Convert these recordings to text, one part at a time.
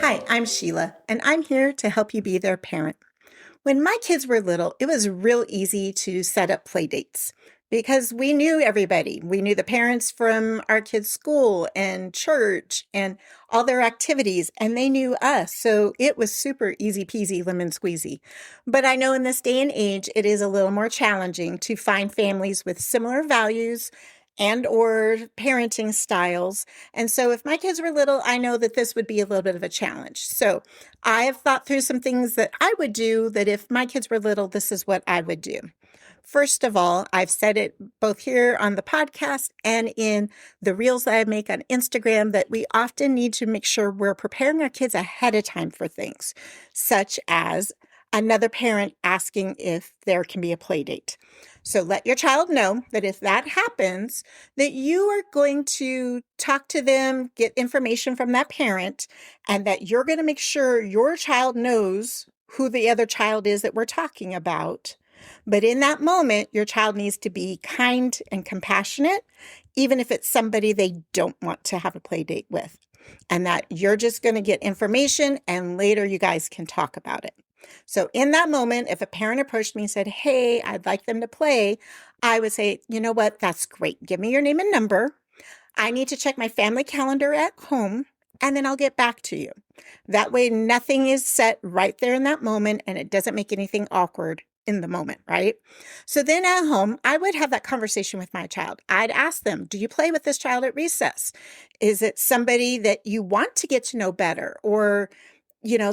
Hi, I'm Sheila, and I'm here to help you be their parent. When my kids were little, it was real easy to set up play dates because we knew everybody. We knew the parents from our kids' school and church and all their activities, and they knew us. So it was super easy peasy lemon squeezy. But I know in this day and age, it is a little more challenging to find families with similar values and or parenting styles. And so if my kids were little, I know that this would be a little bit of a challenge. So I have thought through some things that I would do that if my kids were little, this is what I would do. First of all, I've said it both here on the podcast and in the reels that I make on Instagram that we often need to make sure we're preparing our kids ahead of time for things, such as another parent asking if there can be a play date. So let your child know that if that happens, that you are going to talk to them, get information from that parent, and that you're going to make sure your child knows who the other child is that we're talking about. But in that moment, your child needs to be kind and compassionate, even if it's somebody they don't want to have a play date with. And that you're just going to get information and later you guys can talk about it. So in that moment, if a parent approached me and said, "Hey, I'd like them to play," I would say, "You know what? That's great. Give me your name and number. I need to check my family calendar at home, and then I'll get back to you." That way, nothing is set right there in that moment, and it doesn't make anything awkward in the moment, right? So then at home, I would have that conversation with my child. I'd ask them, "Do you play with this child at recess? Is it somebody that you want to get to know better or,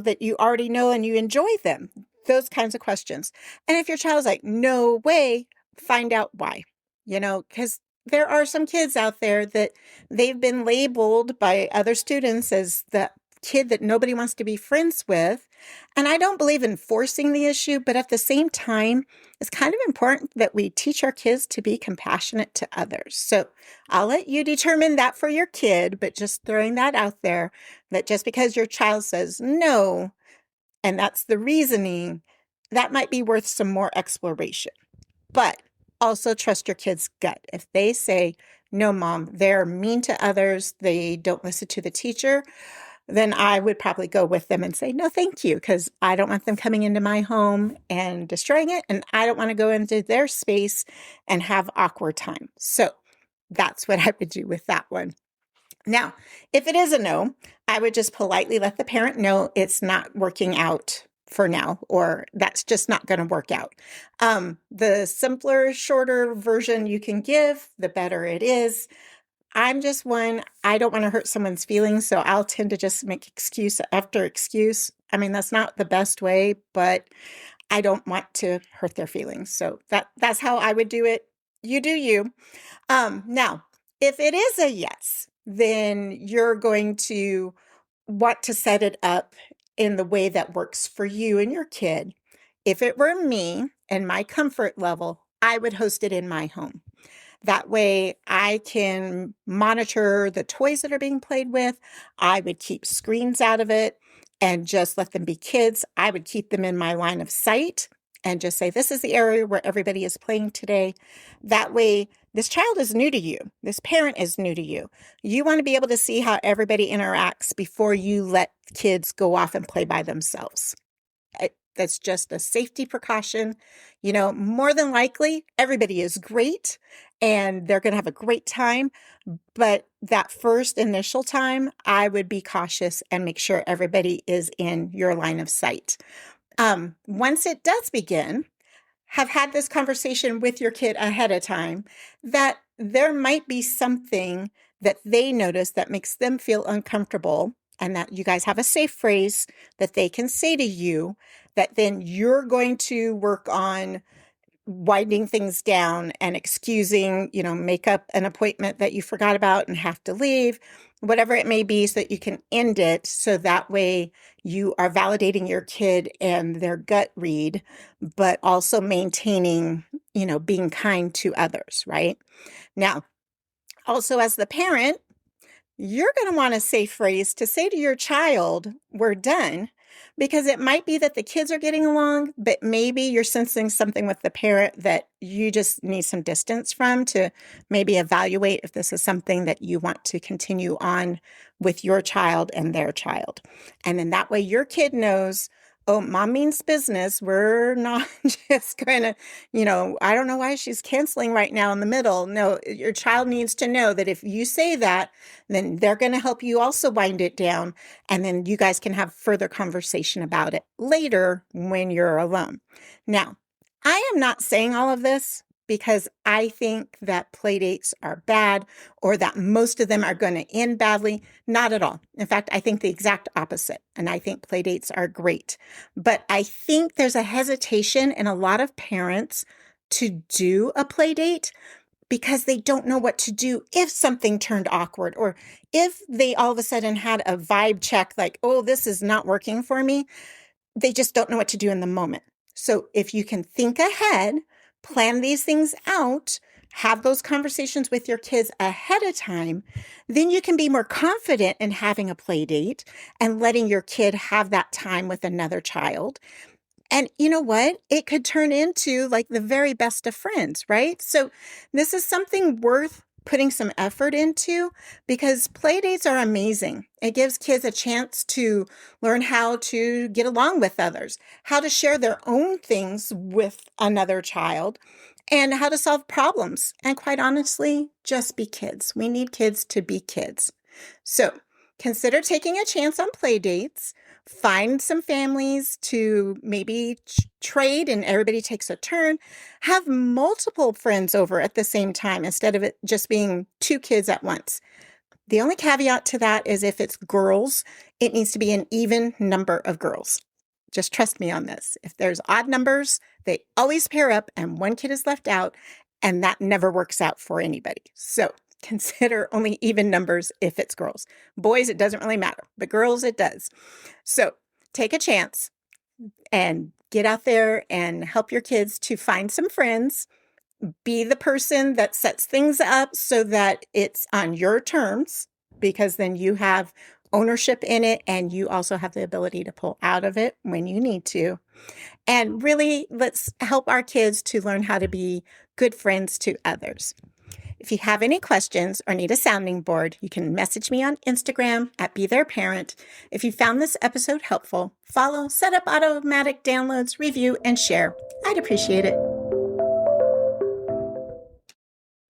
that you already know and you enjoy them?" Those kinds of questions. And if your child's like, "No way," find out why, because there are some kids out there that they've been labeled by other students as the kid that nobody wants to be friends with. And I don't believe in forcing the issue, but at the same time, it's kind of important that we teach our kids to be compassionate to others. So I'll let you determine that for your kid, but just throwing that out there that just because your child says no, and that's the reasoning, that might be worth some more exploration. But also trust your kid's gut. If they say, "No, mom, they're mean to others, they don't listen to the teacher," then I would probably go with them and say, "No, thank you," because I don't want them coming into my home and destroying it. And I don't want to go into their space and have awkward time. So that's what I would do with that one. Now, if it is a no, I would just politely let the parent know it's not working out for now, or that's just not going to work out. The simpler, shorter version you can give, the better it is. I'm just one, I don't want to hurt someone's feelings, so I'll tend to just make excuse after excuse. I mean, that's not the best way, but I don't want to hurt their feelings. So that's how I would do it. You do you. Now, if it is a yes, then you're going to want to set it up in the way that works for you and your kid. If it were me and my comfort level, I would host it in my home. That way I can monitor the toys that are being played with. I would keep screens out of it and just let them be kids. I would keep them in my line of sight and just say, "This is the area where everybody is playing today." That way, this child is new to you. This parent is new to you. You want to be able to see how everybody interacts before you let kids go off and play by themselves. That's just a safety precaution. More than likely, everybody is great and they're going to have a great time. But that first initial time, I would be cautious and make sure everybody is in your line of sight. Once it does begin, have had this conversation with your kid ahead of time that there might be something that they notice that makes them feel uncomfortable, and that you guys have a safe phrase that they can say to you that then you're going to work on winding things down and excusing, make up an appointment that you forgot about and have to leave, whatever it may be, so that you can end it. So that way you are validating your kid and their gut read, but also maintaining, being kind to others, right? Now, also as the parent, you're going to want a safe phrase to say to your child, "We're done." because it might be that the kids are getting along, but maybe you're sensing something with the parent that you just need some distance from to maybe evaluate if this is something that you want to continue on with your child and their child. And then that way your kid knows, oh, mom means business. We're not just going to, I don't know why she's canceling right now in the middle. No, your child needs to know that if you say that, then they're going to help you also wind it down. And then you guys can have further conversation about it later when you're alone. Now, I am not saying all of this because I think that play dates are bad or that most of them are going to end badly. Not at all. In fact, I think the exact opposite. And I think play dates are great. But I think there's a hesitation in a lot of parents to do a play date because they don't know what to do if something turned awkward or if they all of a sudden had a vibe check like, oh, this is not working for me. They just don't know what to do in the moment. So if you can think ahead, plan these things out, have those conversations with your kids ahead of time, then you can be more confident in having a play date and letting your kid have that time with another child. And you know what? It could turn into like the very best of friends, right? So this is something worth putting some effort into because play dates are amazing. It gives kids a chance to learn how to get along with others, how to share their own things with another child, and how to solve problems. And quite honestly, just be kids. We need kids to be kids. So consider taking a chance on play dates. Find some families to maybe trade and everybody takes a turn. Have multiple friends over at the same time instead of it just being two kids at once. The only caveat to that is if it's girls, it needs to be an even number of girls. Just trust me on this. If there's odd numbers, they always pair up and one kid is left out, and that never works out for anybody. So consider only even numbers if it's girls. Boys, it doesn't really matter, but girls, it does. So take a chance and get out there and help your kids to find some friends. Be the person that sets things up so that it's on your terms, because then you have ownership in it and you also have the ability to pull out of it when you need to. And really, let's help our kids to learn how to be good friends to others. If you have any questions or need a sounding board, you can message me on Instagram at BeTheirParent. If you found this episode helpful, follow, set up automatic downloads, review, and share. I'd appreciate it.